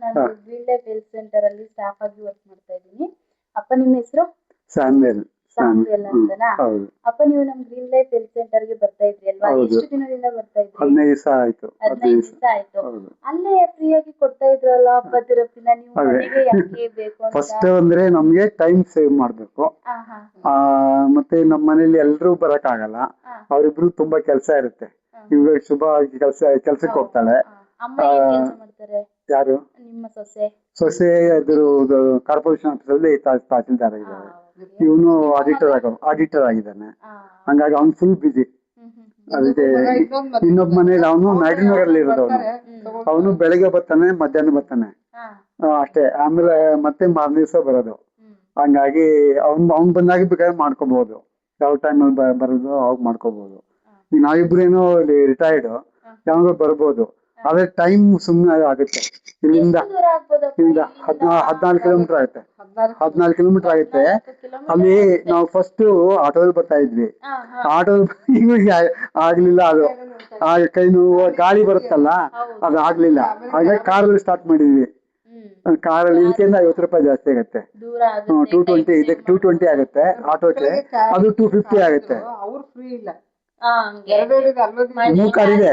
ನಾನು green life health centre ಅಲ್ಲಿ staff ಆಗಿ ವರ್ಕ್ ಮಾಡ್ತಾ ಇದ್ದೀನಿ. ಅಪ್ಪ ನಿಮ್ಮ ಹೆಸರು? ಸ್ಯಾಮ್ವೆಲ್. ಸಾಮ್ವೆಲ್ ಅಂತನಾ? ಅಪ್ಪ ನೀವು ನಮ್ ಗ್ರೀನ್ ಲೈಫ್ ಹೆಲ್ತ್ ಸೆಂಟರ್ ಗೆ ಬರ್ತಾ ಇದ್ರಿ ಅಲ್ವಾ? ಎಷ್ಟು ದಿನದಿಂದ ಬರ್ತಾ ಇದ್ರಿ? 15 ದಿವಸ ಆಯ್ತು. 15 ದಿವಸ ಆಯ್ತು. ಅಲ್ಲೇ ಫ್ರೀ ಆಗಿ ಕೊಡ್ತಾ ಇದ್ರಲ್ಲ ಅಪ್ಪ ಥೆರಪಿನ, ನೀವು ಮನೆಗೆ ಯಾಕೆ ಬೇಕು ಅಂತ? ಫಸ್ಟ್ ಅಂದ್ರೆ ನಮ್ಗೆ ಟೈಮ್ ಸೇವ್ ಮಾಡ್ಬೇಕು. ಮತ್ತೆ ನಮ್ಮ ಮನೇಲಿ ಎಲ್ರೂ ಬರಕ್ ಆಗಲ್ಲ, ಅವರಿಬ್ರು ತುಂಬಾ ಕೆಲಸ ಇರುತ್ತೆ. ಇವಾಗ ಶುಭ ಕೆಲ್ಸಕ್ಕೆ ಹೋಗ್ತಾಳೆ. ಅಮ್ಮ ಏನ್ ಕೆಲಸ ಮಾಡ್ತಾರೆ? ಯಾರು? ನಿಮ್ಮ ಸೊಸೆ. ಸೊಸೆ ಕಾರ್ಪೊರೇಷನ್ ಆಫೀಸ್ ಅಲ್ಲಿ ತಹಸೀಲ್ದಾರ್ ಇದ್ದಾರೆ. ಇವನು ಆಡಿಟರ್ ಆಗಿದ್ದಾನೆ. ಹಂಗಾಗಿ ಅವ್ನು ಫುಲ್ ಬಿಸಿ. ಅದಕ್ಕೆ ಇನ್ನೊಬ್ಬ ಮನೇಲಿ ಅವನು ಮ್ಯಾಗ್ನೂರಲ್ಲಿ ಇರೋದು. ಅವನು ಬೆಳಿಗ್ಗೆ ಬರ್ತಾನೆ, ಮಧ್ಯಾಹ್ನ ಬರ್ತಾನೆ ಅಷ್ಟೇ. ಆಮೇಲೆ ಮತ್ತೆ ಮಾರನೇ ದಿವಸ ಬರೋದು. ಹಂಗಾಗಿ ಅವ್ನ್ ಬಂದಾಗ ಬೇಕಾದ್ರೆ ಮಾಡ್ಕೋಬಹುದು. ಯಾವ ಟೈಮಲ್ಲಿ ಬರೋದು ಅವಾಗ ಮಾಡ್ಕೋಬಹುದು. ಈಗ ನಾವಿಬ್ರೇನೋ ರಿಟೈರ್ಡ್, ಯಾವಾಗ ಬರ್ಬೋದು. ಆದ್ರೆ ಟೈಮ್ ಸುಮ್ಮನೆ ಆಗುತ್ತೆ. ಇಲ್ಲಿಂದ 14 ಕಿಲೋಮೀಟರ್ ಆಗುತ್ತೆ. 14 ಕಿಲೋಮೀಟರ್ ಆಗುತ್ತೆ. ಅಲ್ಲಿ ನಾವು ಫಸ್ಟ್ ಆಟೋದಲ್ಲಿ ಬರ್ತಾ ಇದ್ವಿ. ಆಟೋ ಆಗ್ಲಿಲ್ಲ, ಅದು ಕೈ ನೋವು, ಗಾಳಿ ಬರುತ್ತಲ್ಲ, ಅದು ಆಗ್ಲಿಲ್ಲ. ಹಾಗಾಗಿ ಕಾರಲ್ಲಿ ಸ್ಟಾರ್ಟ್ ಮಾಡಿದ್ವಿ. ಕಾರಲ್ಲಿ ಇದಕ್ಕಿಂತ 50 ರೂಪಾಯಿ ಜಾಸ್ತಿ ಆಗುತ್ತೆ. 220 ಇದಕ್ಕೆ 220 ಆಗುತ್ತೆ ಆಟೋಕ್ಕೆ, ಅದು 250 ಆಗುತ್ತೆ. ಮೂರ್ ಕಾರ್ ಇದೆ.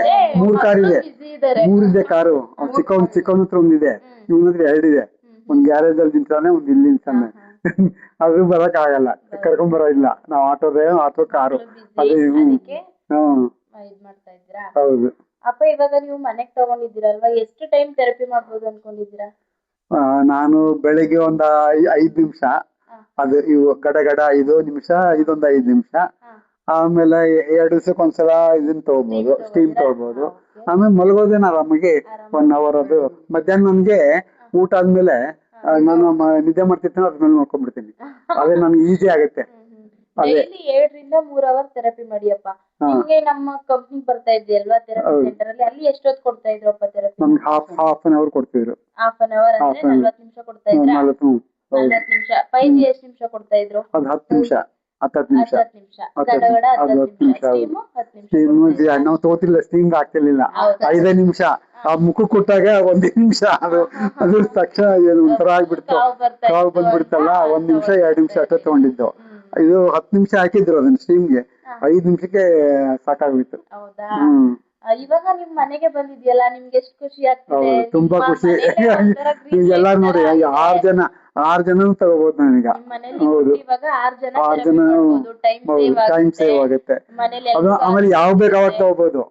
ಮೂರಿದೆ ಕಾರು. ಚಿಕ್ಕವನ ಹತ್ರ ಒಂದಿದೆ, ಇವನ ಹತ್ರ 2 ಇದೆ. ಒಂದ್ ಗ್ಯಾರೇಜ್ ಅಲ್ಲಿ ನಿಂತಾನೆ, ಒಂದ್ ಇಲ್ಲಿ ನಿಂತಾನೆ. ಅದು ಬರಕ್ ಆಗಲ್ಲ, ಕರ್ಕೊಂಡ್ ಬರೋ ಇಲ್ಲ. ನಾವು ಆಟೋ ಕಾರು ಅದೇ. ಹೌದು. ಅಪ್ಪ ಇವಾಗ ನೀವು ಮನೆಗ್ ತಗೊಂಡಿದ್ದೀರಲ್ವಾ, ಎಷ್ಟು ಟೈಮ್ ಥೆರಪಿ ಮಾಡ್ಬೋದು ಅನ್ಕೊಂಡಿದ್ದೀರಾ? ನಾನು ಬೆಳಿಗ್ಗೆ ಒಂದ್ 5 ನಿಮಿಷ, ಅದು ಇವು ಗಡ 5 ನಿಮಿಷ, ಇದೊಂದ್ 5 ನಿಮಿಷ. ಆಮೇಲೆ 2 ದಿವಸಕ್ಕೊಂದ್ಸಲ ಇದನ್ನ ತಗೋಬಹುದು, ಸ್ಟೀಮ್ ತಗೋಬಹುದು. ಆಮೇಲೆ ಮಲಗೋದೇನ ಆರಾಮಾಗಿ 1 ಅವರ್. ಅದು ಮಧ್ಯಾಹ್ನ ನನ್ಗೆ ಊಟ ಆದ್ಮೇಲೆ ನಾನು ನಿದ್ದೆ ಮಾಡ್ತಿರ್ತೀನಿ, ಅದ್ಮೇಲೆ ನೋಡ್ಕೊಂಡ್ಬಿಡ್ತೀನಿ. ಅದೇ ನನ್ಗೆ ಈಸಿ ಆಗುತ್ತೆ. ಡೈಲಿ 2 ರಿಂದ 3 ಅವರ್ ಥೆರಪಿ ಮಾಡಿಯಪ್ಪ. ನಿಮ್ಗೆ ನಮ್ಮ ಕಂಪ್ನಿ ಬರ್ತಾ ಇದ್ರಿ ಅಲ್ವಾ ಥೆರಪಿ ಸೆಂಟರ್ ಅಲ್ಲಿ, ಅಲ್ಲಿ ಎಷ್ಟೊತ್ತು ಕೊಡ್ತಾ ಇದ್ರಪ್ಪ ಥೆರಪಿ? ನಮ್ಗೆ ಹಾಫ್ ಅನ್ ಅವರ್ ಕೊಡ್ತಿದ್ರು. ಹಾಫ್ ಅನ್ ಅವರ್ ಅಂದ್ರೆ 40 ನಿಮಿಷ ಕೊಡ್ತಾ ಇದ್ರ? 40 ನಿಮಿಷ. 5G ಎಷ್ಟು ನಿಮಿಷ ಕೊಡ್ತಾ ಇದ್ರು? ಅದು 10 ನಿಮಿಷ. 10 ನಿಮಿಷ. ಗಡಗಡ 10 ನಿಮಿಷ. ಸ್ಟೀಮು 10 ನಿಮಿಷ. ನಾವು ತಗೋತಿಲ್ಲ, ಸ್ಟೀಮ್ ಆಗ್ತಿರ್ಲಿಲ್ಲ. 5 ನಿಮಿಷ. ಆ ಮುಖ ಕೊಟ್ಟಾಗ 1 ನಿಮಿಷ, ಅದು ತಕ್ಷಣ ಒಂಥರ ಆಗ್ಬಿಡ್ತು, ಕಾವು ಬಂದ್ಬಿಡ್ತಲ್ಲ. 1 ನಿಮಿಷ 2 ನಿಮಿಷ ಅಷ್ಟೇ ತಗೊಂಡಿದ್ದು. ಇದು 10 ನಿಮಿಷ ಹಾಕಿದ್ರು ಅದನ್ನ ಸ್ಟೀಮ್ಗೆ. 5 ನಿಮಿಷಕ್ಕೆ ಸಾಕಾಗ್ಬಿಟ್ಟು. ಇವಾಗ ನಿಮ್ ಮನೆಗೆ ಬಂದಿದ್ಯಲ್ಲ, ನಿಮ್ಗೆ ಎಷ್ಟು ಖುಷಿ ಆಗ್ತಿದೆ? ತುಂಬಾ ಖುಷಿ. ಎಲ್ಲಾರು ನೋಡಿ, 6 ಜನ ತಗೋಬಹುದು ನಾನೀಗ. ಹೌದು, 6 ಜನ. ಟೈಮ್ ಸೇವ್ ಆಗುತ್ತೆ. ಅದು ಆಮೇಲೆ ಯಾವ ಬೇಕು ಅವಾಗ ತಗೋಬಹುದು.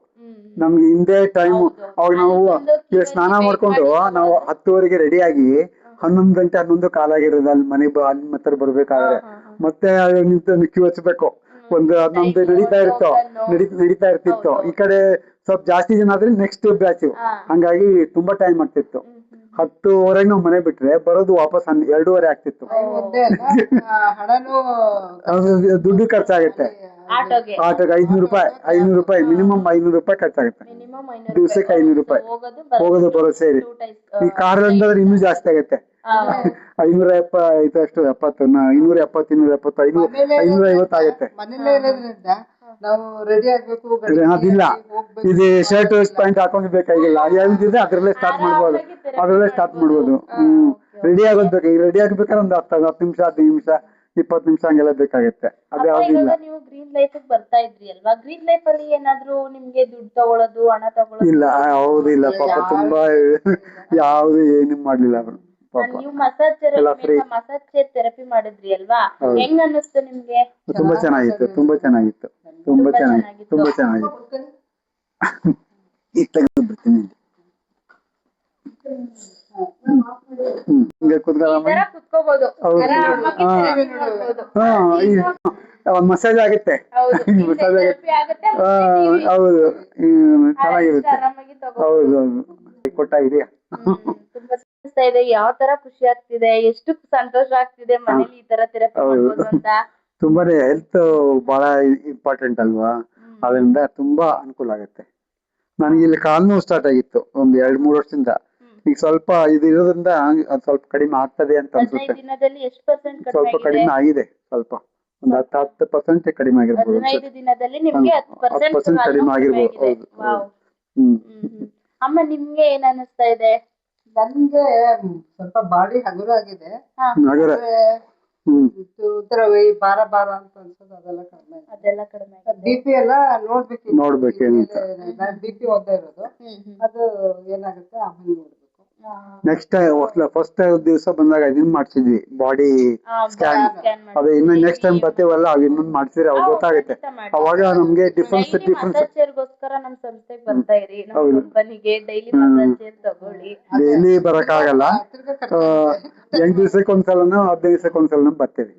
ನಮ್ಗೆ ಹಿಂದೆ ಟೈಮ್, ಅವಾಗ ನಾವು ಸ್ನಾನ ಮಾಡ್ಕೊಂಡು ನಾವು 10:30ಗೆ ರೆಡಿ ಆಗಿ 11 ಗಂಟೆ 11 ಕಾಲಾಗಿರೋದು ಅಲ್ಲಿ ಮನೆಗೆ ಅಲ್ಲಿ ಮತ್ತೆ ಬರ್ಬೇಕಾದ್ರೆ. ಮತ್ತೆ ಕ್ಯೂ ಹಚ್ಬೇಕು. ಒಂದು ನಮ್ದು ನಡೀತಾ ಇರ್ತಿತ್ತು. ಈ ಕಡೆ ಸ್ವಲ್ಪ ಜಾಸ್ತಿ ಜನ ಆದ್ರೆ ನೆಕ್ಸ್ಟ್ ಬ್ಯಾಚ್. ಹಂಗಾಗಿ ತುಂಬಾ ಟೈಮ್ ಆಗ್ತಿತ್ತು. 10:30 ನಾವು ಮನೆ ಬಿಟ್ರೆ ಬರೋದು ವಾಪಸ್ 2:30 ಆಗ್ತಿತ್ತು. ದುಡ್ಡು ಖರ್ಚಾಗುತ್ತೆ. ಆಟೋಗೆ 500 ರೂಪಾಯಿ ಮಿನಿಮಮ್. 500 ರೂಪಾಯಿ ಖರ್ಚಾಗುತ್ತೆ ದಿವಸಕ್ಕೆ. 500 ರೂಪಾಯಿ ಹೋಗೋದು ಬರೋದು ಸೇರಿ. ಈ ಕಾರ್ ಅಂದ್ರೆ ಇನ್ನೂ ಜಾಸ್ತಿ ಆಗುತ್ತೆ. 570 ಅಷ್ಟು 70, 270, 550 ಆಗುತ್ತೆ. ನಾವು ರೆಡಿ ಆಗ್ಬೇಕು, ಅದಿಲ್ಲ. ಇದು ಶರ್ಟ್ ಪ್ಯಾಂಟ್ ಹಾಕೊಂಡು ಬೇಕಾಗಿಲ್ಲ, ಯಾವ್ದಿದೆ ಅದ್ರಲ್ಲೇ ಸ್ಟಾರ್ಟ್ ಮಾಡ್ಬೋದು. ರೆಡಿ ಆಗೋದ್ ಬೇಕು. ಈಗ ರೆಡಿ ಆಗ್ಬೇಕಾದ್ರೆ ಒಂದು 10 ನಿಮಿಷ, 15 ನಿಮಿಷ, 20 ನಿಮಿಷ ಹಂಗೆಲ್ಲ ಬೇಕಾಗುತ್ತೆ. ಅದು ಯಾವ್ದಿಲ್ಲ. ನೀವು ಗ್ರೀನ್ ಲೈಫ್ ಬರ್ತಾ ಇದ್ರಿ ಅಲ್ವಾ, ಗ್ರೀನ್ ಲೈಫ್ ಅಲ್ಲಿ ಏನಾದ್ರು ನಿಮ್ಗೆ ದುಡ್ಡು ತಗೊಳ್ಳೋದು, ಹಣ ತಗೊಳ್ಳೋದು? ಇಲ್ಲ, ಹೌದಿಲ್ಲ. ಪಾಪ ತುಂಬಾ ಯಾವ್ದು ಏನು ಮಾಡ್ಲಿಲ್ಲ ಅವರು. ನೀವು ಮಸಾಜ್ ಥೆರಪಿ ಮಾಡಿದ್ರಿ ಅಲ್ವಾ, ಹೆಂಗ್ ಅನ್ನಿಸ್ತು ನಿಮ್ಗೆ? ತುಂಬಾ ಚೆನ್ನಾಗಿತ್ತು. ಈಗ ತೆಗೆದ್ಬಿಡ್ತೀನಿ. ಮಸಾಜ್ ಆಗುತ್ತೆ. ಹೌದು, ಚೆನ್ನಾಗಿರುತ್ತೆ. ಹೌದು, ಕೊಟ್ಟಾಗಿದೆಯಾ? ಯಾವ ತರ ಖುಷಿ ಆಗ್ತಿದೆ, ಎಷ್ಟು ಸಂತೋಷ ಆಗ್ತಿದೆ ಮನೇಲಿ ಈ ತರ ಥೆರಪಿ ಮಾಡ್ಬೋದು ಅಂತ. ತುಂಬಾನೇ ಹೆಲ್ತ್ ಬಹಳ ಇಂಪಾರ್ಟೆಂಟ್ ಅಲ್ವಾ, ಅದರಿಂದ ತುಂಬಾ ಅನುಕೂಲ ಆಗುತ್ತೆ. ನನಗೆ ಇಲ್ಲಿ ಕಾಲು ನೋವು ಸ್ಟಾರ್ಟ್ ಆಗಿತ್ತು ಒಂದು 2-3 ವರ್ಷದಿಂದ. ಈಗ ಸ್ವಲ್ಪ ಇದು ಇರೋದ್ರಿಂದ ಅದು ಸ್ವಲ್ಪ ಕಡಿಮೆ ಆಗ್ತದೆ ಅಂತ ಅನ್ಸುತ್ತೆ. ಸ್ವಲ್ಪ ಕಡಿಮೆ ಆಗಿದೆ. ಸ್ವಲ್ಪ ಒಂದು 10% ಕಡಿಮೆ ಆಗಿರ್ಬೋದು. 10% ಕಡಿಮೆ ಆಗಿರ್ಬೋದು. ಹೌದು. ಅಮ್ಮ ನಿಮ್ಗೆ ಏನ್ ಅನಿಸ್ತಾ ಇದೆ? ನನ್ಗೆ ಸ್ವಲ್ಪ ಬಾಡಿ ಹಗುರ ಆಗಿದೆ. ನಗರ ಆದ್ರೆ ಹ್ಮ್ ಉತ್ತರ ಭಾರ ಭಾರ ಅಂತ ಅನ್ಸೋದು ಅದೆಲ್ಲ ಕಡಿಮೆ ಆಗಿದೆ. ಅದೆಲ್ಲ ಕಡಿಮೆ ಆಗಿದೆ. BP ಎಲ್ಲ ನೋಡ್ಬೇಕೇನಂತ. ನಾನು BP ಒಂದೇ ಇರೋದು. ಅದು ಏನಾಗುತ್ತೆ ಆಮೇಲೆ ನೋಡ್ಬೇಕು. ನೆಕ್ಸ್ಟ್ ಫಸ್ಟ್ ದಿವಸ ಬಂದಾಗ ಇದನ್ನ ಮಾಡ್ಸಿದ್ವಿ ಬಾಡಿ ಸ್ಕ್ಯಾನ್. ಅದೇ ಇನ್ನು ನೆಕ್ಸ್ಟ್ ಟೈಮ್ ಬರ್ತೀವಲ್ಲ ಅವ್ ಇನ್ನೊಂದು ಮಾಡ್ಸಿದ್ರೆ ಅವಾಗ ಗೊತ್ತಾಗುತ್ತೆ. ಅವಾಗ ನಮ್ಗೆ ಡಿಫ್ರೆನ್ಸ್ ಮಸಾಜರ್ಗೋಸ್ಕರ ನಮ್ ಸಂಸ್ಥೆಗೆ ಬರ್ತಾ ಇರಿ, ನಮ್ಮ ಕಂಪನಿಗೆ ಡೈಲಿ ಮಸಾಜರ್ ತಗೊಳ್ಳಿ. ಡೈಲಿ ಬರಕ್ಕಾಗಲ್ಲ, 8 ದಿವಸಕ್ಕೆ ಒಂದ್ಸಲನೋ 15 ದಿವಸಕ್ಕೆ ಒಂದ್ಸಲನೋ ಬರ್ತೀವಿ.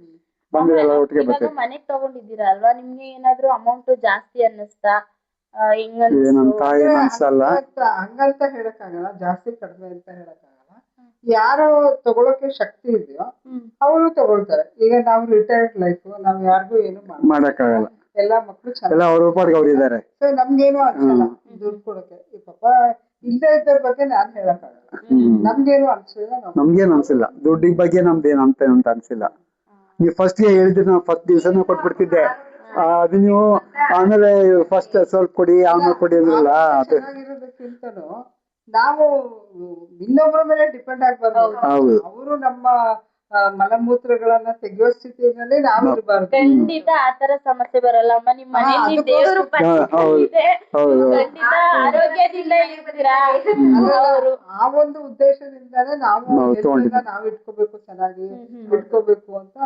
ಬಂದಿರಲ್ಲ ಒಟ್ಟಿಗೆ ಬರ್ತೀವಿ. ಮನೆಗ್ ತಗೊಂಡಿದ್ದೀರಾ ಅಲ್ವಾ, ನಿಮ್ಗೆ ಏನಾದ್ರು ಅಮೌಂಟ್ ಜಾಸ್ತಿ ಅನ್ನಿಸ್ತಾ? ಏನಂತ ಏನ್ ಅನ್ಸಲ್ಲ. ಹಂಗಂತ ಹೇಳಕ್ಕಾಗಲ್ಲ, ಜಾಸ್ತಿ ಕಡಿಮೆ ಅಂತ ಹೇಳಕ್ಕಾಗಲ್ಲ. ಯಾರು ತಗೊಳಕ್ಕೆ ಶಕ್ತಿ ಇದೆಯೋ ಅವರು ತಗೊಳ್ತಾರೆ. ಈಗ ನಾವು ರಿಟೈರ್ಡ್ ಲೈಫ್, ನಾವ್ ಯಾರಿಗೂ ಏನು ಮಾಡಕ್ಕಾಗಲ್ಲ. ಎಲ್ಲಾ ಮಕ್ಳು ಎಲ್ಲ ಅವ್ರ ಪಾಡಿಗೆ ಅವ್ರು ಇದಾರೆ. ಸೊ ನಮ್ಗೇನು ಅನ್ಸಲ್ಲ ದುಡ್ಡು ಕೊಡಕ್ಕೆ. ಈ ಪಾಪ ಇಲ್ಲದೆ ಇದ್ದವ್ರ ಬಗ್ಗೆ ನಾನ್ ಹೇಳಕ್ಕಾಗಲ್ಲ. ನಮ್ಗೇನು ಅನ್ಸಿಲ್ಲ. ನಮ್ಗೇನು ಅನ್ಸಿಲ್ಲ, ದುಡ್ಡಿನ ಬಗ್ಗೆ ನಮ್ದೇನು ಅಂತ ಅನ್ಸಿಲ್ಲ. ನೀವು ಫಸ್ಟ್ ಗೆ ಹೇಳಿದ್ರೆ ನಾವು ಫಸ್ಟ್ ದಿವಸನೂ ಕೊಟ್ಬಿಡ್ತಿದ್ದೆ. ಅದು ನೀವು ಆಮೇಲೆ ಫಸ್ಟ್ ಸ್ವಲ್ಪ ಕೊಡಿ ಆಮೇಲೆ ಕೊಡಿ ಅಂದ್ರಲ್ಲ. ಚೆನ್ನಾಗಿರೋದಕ್ಕಿಂತನೂ ನಾವು ಇನ್ನೊಬ್ಬರ ಮೇಲೆ ಡಿಪೆಂಡ್ ಆಗ್ಬಾರ್ದು. ಅವರು ನಮ್ಮ ಮಲಮೂತ್ರಗಳನ್ನ ತೆಗೆಯೋ ಸ್ಥಿತಿಯಲ್ಲಿ ನಾವು ಇರಬಾರ್ದು. ಖಂಡಿತ ಆತರ ಸಮಸ್ಯೆ ಬರಲ್ಲ ಅಮ್ಮ. ನಿಮ್ಮ ಮನೆಯಲ್ಲಿ ದೇವರು ಖಂಡಿತ ಆರೋಗ್ಯದಿಂದ ಇರ್ತೀರಾ. ಆ ಒಂದು ಉದ್ದೇಶದಿಂದಾನೇ ನಾವು ಇಟ್ಕೋಬೇಕು, ಚೆನ್ನಾಗಿ ಇಟ್ಕೋಬೇಕು ಅಂತ.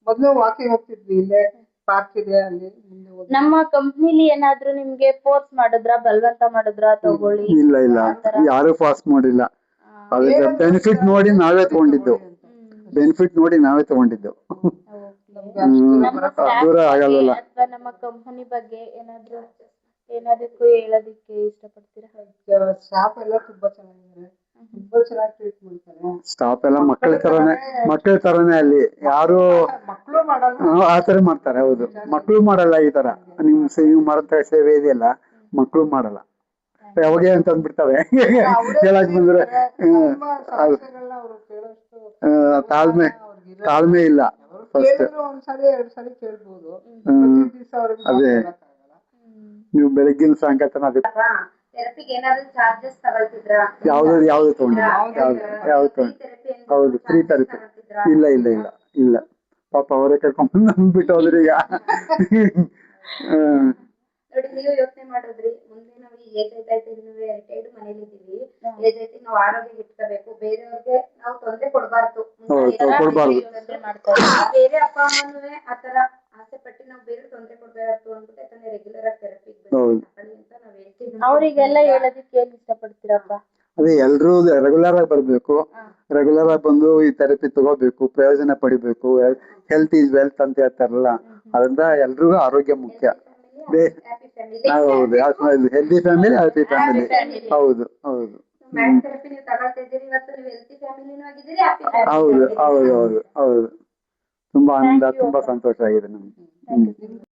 ಮೊದ್ಲು ವಾಕಿಂಗ್ ಹೋಗ್ತಿದ್ವಿ, ಇಲ್ಲೇ ಪಾರ್ಕ್ ಇದೆ ಅಲ್ಲಿ. ನಮ್ಮ ಕಂಪ್ನಿಲಿ ಏನಾದ್ರು ನಿಮ್ಗೆ ಫೋರ್ಸ್ ಮಾಡಿದ್ರ, ಬಲವಂತ ಮಾಡಿದ್ರ ತಗೊಳ್ಳಿ? ಇಲ್ಲ ಇಲ್ಲ, ಯಾರು ಫೋರ್ಸ್ ಮಾಡಿಲ್ಲ. ಅದಕ್ಕೆ ಬೆನಿಫಿಟ್ ನೋಡಿ ನಾವೇ ತಗೊಂಡಿದ್ದು. ದೂರ ಆಗಲ್ಲ. ನಮ್ಮ ಕಂಪನಿ ಬಗ್ಗೆ ಏನಾದಕ್ಕೂ ಹೇಳೋದಿಕ್ಕೆ ಇಷ್ಟಪಡ್ತೀರಾ? ಸ್ಟಾಫ್ ಎಲ್ಲ ತುಂಬಾ ಚೆನ್ನಾಗಿದ್ದಾರೆ, ತುಂಬಾ ಚೆನ್ನಾಗಿ ಟ್ರೀಟ್ ಮಾಡ್ತಾರೆ. ಸ್ಟಾಫ್ ಎಲ್ಲ ಮಕ್ಕಳ ತರನೇ ಅಲ್ಲಿ. ಯಾರು ಮಕ್ಕಳು ಮಾಡಲ್ಲ, ಆತರ ಮಾಡ್ತಾರೆ. ಹೌದು, ಮಕ್ಕಳು ಮಾಡಲ್ಲ ಈ ತರ. ನೀವು ಮಾಡೋ ಸೇವೆ ಇದೆಯಲ್ಲ, ಮಕ್ಕಳು ಮಾಡಲ್ಲ. ಯಾವಾಗ ಅಂತ ಅಂದ್ಬಿಡ್ತವೆ ಕೇಳಕ್ ಬಂದ್ರೆ. ತಾಳ್ಮೆ ಇಲ್ಲ. ಒಂದ್ಸರಿ 2 ಸರಿ ಕೇಳ್ಬೋದು. ಅದೇ ನೀವು ಬೆಳಗ್ಗಿನ ಸಾಯಂಕಾಲ ತನಕ ಯಾವ್ದು ತಗೊಂಡಿಲ್ಲ. ಹೌದು, ಫ್ರೀ ಥೆರಪಿ. ಇಲ್ಲ ಪಾಪ ಅವರೇ ಕರ್ಕೊಂಡ್ ಬಿಟ್ಟು ಹೋದ್ರಿ ಈಗ. ನೋಡಿ, ನೀವು ಯೋಚನೆ ಮಾಡಿದ್ರಿ, ಮುಂದೆ ನಾವು ಏಜ್ ಆಯ್ತು ರಿಟೈರ್ಡ್ ಮನೇಲಿ ಇದ್ದೀವಿ, ಏಜ್ ಆಯ್ತು ನಾವು ಆರೋಗ್ಯ ಇಟ್ಕೋಬೇಕು, ಬೇರೆಯವ್ರಿಗೆ ನಾವು ತೊಂದರೆ ಕೊಡಬಾರ್ದು. ಬೇರೆ ಅಪ್ಪ ಅಮ್ಮನೂ ಆತರ ಆಸೆ ಪಟ್ಟು ನಾವು ಬೇರೆ ತೊಂದರೆ ಕೊಡ್ಬಾರ್ದು ಅಂದ್ಬಿಟ್ಟು ಯಾಕಂದ್ರೆ ರೆಗ್ಯುಲರ್ ಆಗಿ ಥೆರಪಿಗೆ ಅಂತ ನಾವ್ ಹೇಳ್ತೀವಿ. ಅವ್ರಿಗೆಲ್ಲ ಹೇಳೋದಕ್ಕೆ ಏನ್ ಇಷ್ಟಪಡ್ತೀರಪ್ಪ? ಅದೇ ಎಲ್ರೂ ರೆಗ್ಯುಲರ್ ಆಗಿ ಬರ್ಬೇಕು, ರೆಗ್ಯುಲರ್ ಆಗಿ ಬಂದು ಈ ಥೆರಪಿ ತಗೋಬೇಕು, ಪ್ರಯೋಜನ ಪಡಿಬೇಕು. ಹೆಲ್ತ್ ಈಸ್ ವೆಲ್ತ್ ಅಂತ ಹೇಳ್ತಾರಲ್ಲ, ಅದರಿಂದ ಎಲ್ರಿಗೂ ಆರೋಗ್ಯ ಮುಖ್ಯ. ಹೌದು, ಹೆಲ್ದಿ ಫ್ಯಾಮಿಲಿ ಹ್ಯಾಪಿ ಫ್ಯಾಮಿಲಿ. ಹೌದು ಹೌದು ಹೌದು ಹೌದು ಹೌದು ಹೌದು. ತುಂಬಾ ಆನಂದ, ತುಂಬಾ ಸಂತೋಷ ಆಗಿದೆ ನಮ್ಗೆ.